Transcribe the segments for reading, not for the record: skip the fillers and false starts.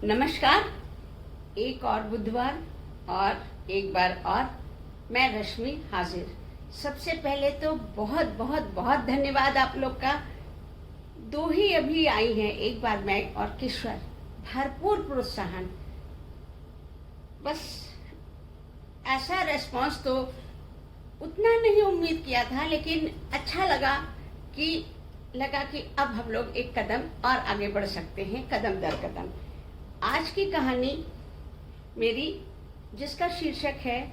नमस्कार। एक और बुधवार और एक बार और मैं रश्मि हाजिर। सबसे पहले तो बहुत बहुत बहुत धन्यवाद आप लोग का। दो ही अभी आई हैं, एक बार मैं और किश्वर। भरपूर प्रोत्साहन। बस ऐसा रेस्पॉन्स तो उतना नहीं उम्मीद किया था, लेकिन अच्छा लगा कि अब हम लोग एक कदम और आगे बढ़ सकते हैं, कदम दर कदम। आज की कहानी मेरी, जिसका शीर्षक है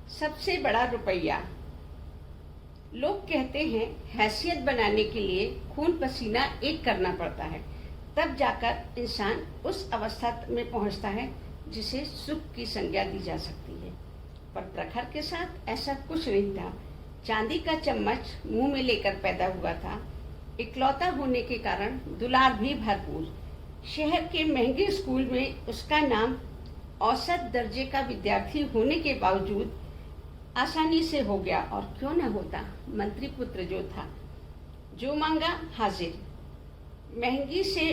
सबसे बड़ा रुपया। लोग कहते हैं हैसियत बनाने के लिए खून पसीना एक करना पड़ता है, तब जाकर इंसान उस अवस्था में पहुंचता है जिसे सुख की संज्ञा दी जा सकती है। पर प्रखर के साथ ऐसा कुछ नहीं था। चांदी का चम्मच मुंह में लेकर पैदा हुआ था। इकलौता होने के कारण दुलार भी भरपूर। शहर के महंगे स्कूल में उसका नाम औसत दर्जे का विद्यार्थी होने के बावजूद आसानी से हो गया। और क्यों न होता, मंत्री पुत्र जो था, जो मांगा हाजिर। महंगी से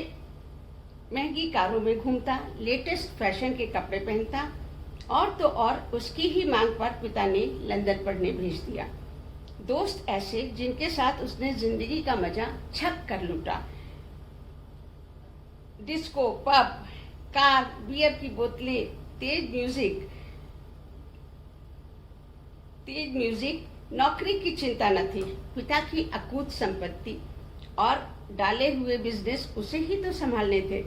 महंगी कारों में घूमता, लेटेस्ट फैशन के कपड़े पहनता, और तो और उसकी ही मांग पर पिता ने लंदन पढ़ने भेज दिया। दोस्त ऐसे जिनके साथ उसने जिंदगी का मजा छक कर लूटा। डिस्को, पब, कार, बियर की बोतलें, तेज म्यूजिक, नौकरी की चिंता न थी। पिता की अकूत संपत्ति और डाले हुए बिजनेस उसे ही तो संभालने थे।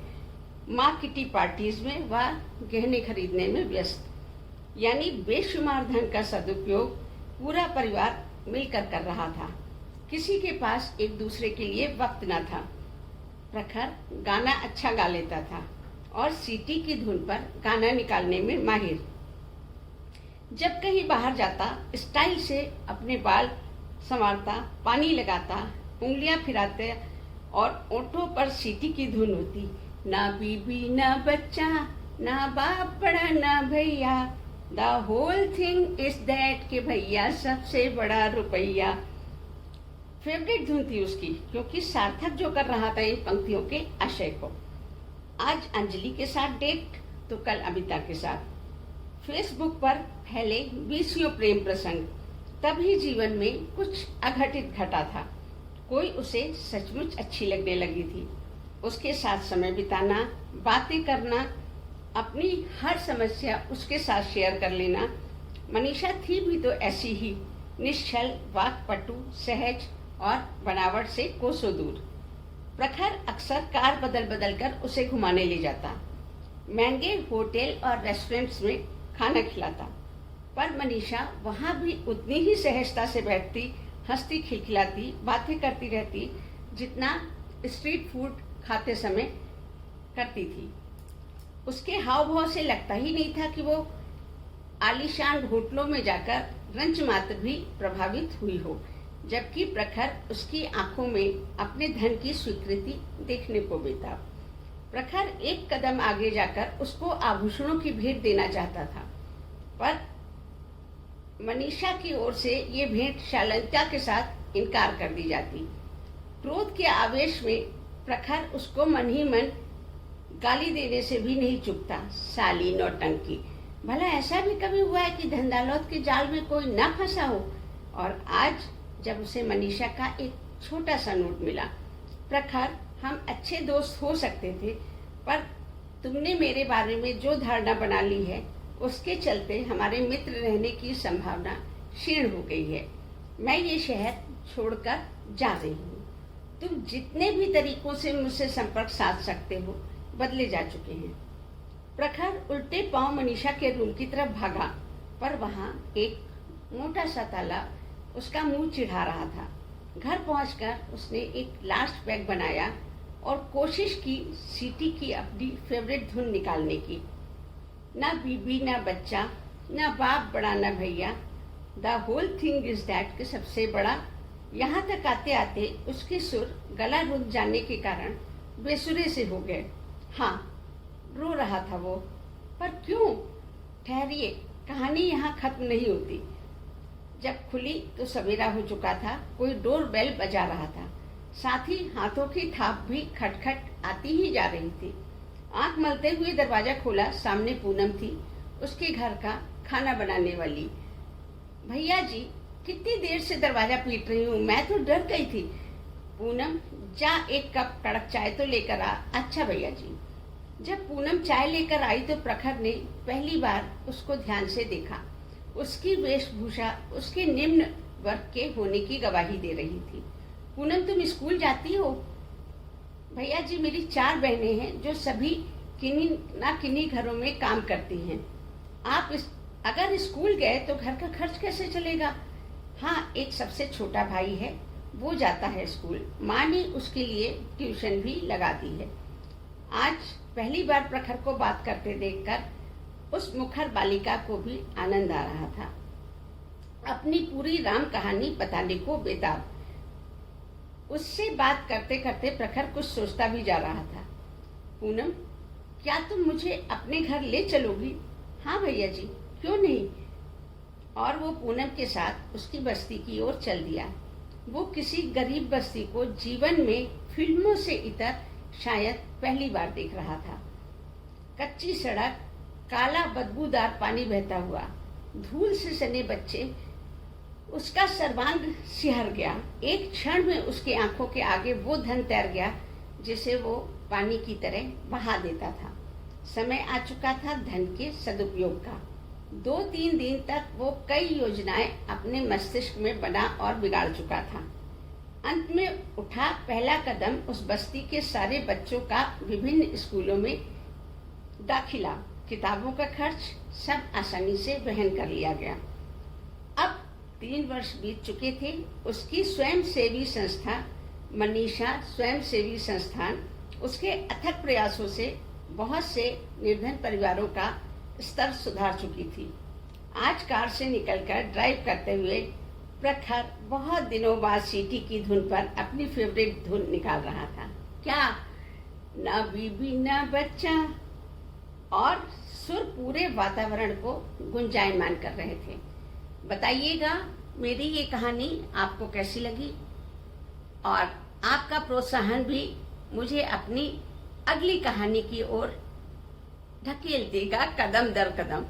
माँ किटी पार्टीज में व गहने खरीदने में व्यस्त। यानी बेशुमार धन का सदुपयोग पूरा परिवार मिलकर कर रहा था। किसी के पास एक दूसरे के लिए वक्त न था। प्रखर गाना अच्छा गा लेता था और सीटी की धुन पर गाना निकालने में माहिर। जब कहीं बाहर जाता, स्टाइल से अपने बाल संवारता, पानी लगाता, उंगलियां फिराते और ओठों पर सीटी की धुन होती। ना बीबी ना बच्चा, ना बाप बड़ा ना भैया, the whole thing is that के भैया सबसे बड़ा रुपया। फेवरेट धुन थी उसकी, क्योंकि सार्थक जो कर रहा था इन पंक्तियों के आशय को। आज अंजलि के साथ डेट तो कल अमिता के साथ। फेसबुक पर फैले 20 प्रेम प्रसंग। तभी जीवन में कुछ अघटित घटा था। कोई उसे सचमुच अच्छी लगने लगी थी। उसके साथ समय बिताना, बातें करना, अपनी हर समस्या उसके साथ शेयर कर लेना। मनीषा थी भी तो ऐसी ही, निश्चल, वाक्पटु, सहज और बनावट से कोसों दूर। प्रखर अक्सर कार बदल बदल कर उसे घुमाने ले जाता, महंगे होटल और रेस्टोरेंट्स में खाना खिलाता। पर मनीषा वहां भी उतनी ही सहजता से बैठती, हंसती खिलखिलाती, बातें करती रहती जितना स्ट्रीट फूड खाते समय करती थी। उसके हाव भाव से लगता ही नहीं था कि वो आलीशान होटलों में जाकर रंच मात्र भी प्रभावित हुई हो, जबकि प्रखर उसकी आंखों में अपने धन की स्वीकृति देखने को बेताब। प्रखर एक कदम आगे जाकर उसको आभूषणों की भेंट देना चाहता था, पर मनीषा की ओर से ये भेंट शालीनता के साथ इनकार कर दी जाती। क्रोध के आवेश में प्रखर उसको मन ही मन गाली देने से भी नहीं चूकता। साली, नौटंकी। भला ऐसा भी कभी हुआ है कि धंधालौत के जाल में कोई ना फंसा हो? और आज जब उसे मनीषा का एक छोटा सा नोट मिला, प्रखर, हम अच्छे दोस्त हो सकते थे, पर तुमने मेरे बारे में जो धारणा बना ली है, उसके चलते हमारे मित्र रहने की संभावना क्षीण हो गई है। मैं ये शहर छोड़कर जा रही हूँ। तुम जितने भी तरीकों से मुझसे संपर्क साध सकते हो, बदले जा चुके हैं। प्रखर उल्टे पांव मनीषा के रूम की तरफ भागा, पर वहां एक मोटा सा ताला उसका मुंह चिढ़ा रहा था। घर पहुंचकर उसने एक लास्ट बैग बनाया और कोशिश की सीटी की अपनी फेवरेट धुन निकालने की। ना बीबी ना बच्चा, ना बाप बड़ा ना भैया, the whole thing is that के सबसे बड़ा। यहाँ तक आते आते उसके सुर गला रुक जाने के कारण बेसुरे से हो गए। हाँ, रो रहा था वो, पर क्यों? ठहरिए, कहानी यहाँ खत्म नहीं होती। जब खुली तो सवेरा हो चुका था। कोई डोर बेल बजा रहा था, साथ ही हाथों की थाप भी खटखट आती ही जा रही थी। आंख मलते हुए दरवाजा खोला। सामने पूनम थी, उसके घर का खाना बनाने वाली। भैया जी, कितनी देर से दरवाजा पीट रही हूँ, मैं तो डर गई थी। पूनम, जा एक कप कड़क चाय तो लेकर आ। अच्छा भैया जी। जब पूनम चाय लेकर आई तो प्रखर ने पहली बार उसको ध्यान से देखा। उसकी वेशभूषा उसके निम्न वर्ग के होने की गवाही दे रही थी। पूनम, तुम स्कूल जाती हो? भैया जी, मेरी 4 बहनें हैं जो सभी किन्हीं ना किन्हीं घरों में काम करती हैं। अगर स्कूल गए तो घर का खर्च कैसे चलेगा? हाँ, एक सबसे छोटा भाई है, वो जाता है स्कूल। माँ ने उसके लिए ट्यूशन भी लगा दी है। आज पहली बार प्रखर को बात करते देखकर उस मुखर बालिका को भी आनंद आ रहा था। अपनी पूरी राम कहानी बताने को बेताब। उससे बात करते करते प्रखर कुछ सोचता भी जा रहा था। पूनम, क्या तुम मुझे अपने घर ले चलोगी? हाँ भैया जी, क्यों नहीं। और वो पूनम के साथ उसकी बस्ती की ओर चल दिया। वो किसी गरीब बस्ती को जीवन में फिल्मों से इतर शायद पहली बार देख रहा था। कच्ची सड़क, काला बदबूदार पानी बहता हुआ, धूल से सने बच्चे, उसका सर्वांग सिहर गया। एक क्षण में उसकी आंखों के आगे वो धन तैर गया जिसे वो पानी की तरह बहा देता था। समय आ चुका था धन के सदुपयोग का। 2-3 दिन तक वो कई योजनाएं अपने मस्तिष्क में बना और बिगाड़ चुका था। अंत में उठा पहला कदम उस बस्ती के सारे बच्चों का विभिन्न स्कूलों में दाखिला। किताबों का खर्च सब आसानी से वहन कर लिया गया। अब 3 वर्ष बीत चुके थे। उसकी स्वयंसेवी संस्था मनीषा स्वयंसेवी संस्थान उसके अथक प्रयासों से बहुत से निर्धन परिवारों का स्तर सुधार चुकी थी। आज कार से निकलकर ड्राइव करते हुए प्रखर बहुत दिनों बाद सीटी की धुन पर अपनी फेवरेट धुन निकाल रहा था। क्या ना बीबी ना बच्चा, और सुर पूरे वातावरण को गुंजायमान कर रहे थे। बताइएगा मेरी ये कहानी आपको कैसी लगी, और आपका प्रोत्साहन भी मुझे अपनी अगली कहानी की ओर ढकेल देगा कदम दर कदम।